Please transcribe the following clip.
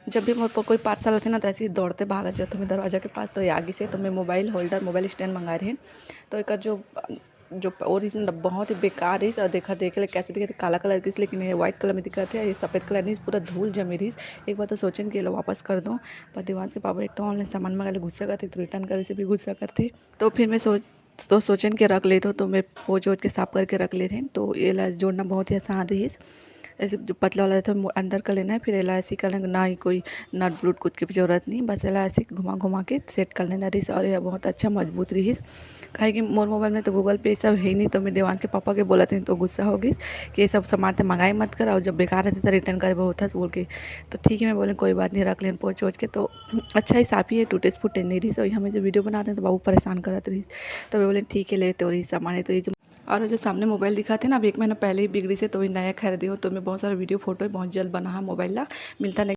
जब भी मेरे को कोई पार्सल आते ना तो ऐसे ही दौड़ते भागा जाते मैं दरवाजा के पास। तो ये आगे से तो मैं मोबाइल होल्डर मोबाइल स्टैंड मंगा रही हूँ। तो एक जो जो ओरिजिनल बहुत ही बेकार है और देखे कैसे दिखे काला कलर की, लेकिन ये व्हाइट कलर में दिखत है। ये सफ़ेद कलर नहीं, पूरा धूल जमी रही। एक बार तो सोचन कि वापस कर दूँ, पर दिवान के पापा एक तो ऑनलाइन सामान मंगा गुस्सा करते, तो रिटर्न करे से भी गुस्सा करते। तो फिर मैं सोचन के रख लेते हो, तो मैं पोंछ वोच के साफ करके रख ले रहे हैं। तो ये जोड़ना बहुत ही आसान रही। ऐसे जो पतला वाला रहता है अंदर कर लेना है, फिर एला ऐसे कर लेंगे ना, ही कोई नट ब्रूट कुछ की जरूरत नहीं, बस एला ऐसे घुमा घुमा के सेट कर लेना रही। और यह बहुत अच्छा मजबूत रही। काहे कि मोर मोबाइल में तो गूगल पे सब है ही नहीं। तो मैं देवांश के पापा के बोला थी तो गुस्सा हो गई कि ये सब सामान तो मंगाई मत कर, और जब बेकार रहते तो रिटर्न करे बहुत था बोल के। तो ठीक है, मैं बोले कोई बात नहीं, रख लें पोंछ वोच के। तो अच्छा ही साफ़ ही है, टूटे फूटे नहीं रही। और हमें जो वीडियो बनाते हैं तो बाबू परेशान करत रही। तो मैं बोले ठीक है लेते हो रही सामान है। तो ये जो और जो सामने मोबाइल दिखाते ना, अब 1 महीना पहले ही बिगड़ी से, तो भी नया खरीदी हो। तो मैं बहुत सारा वीडियो फोटो बहुत जल्द बना है मोबाइल ला मिलता नहीं।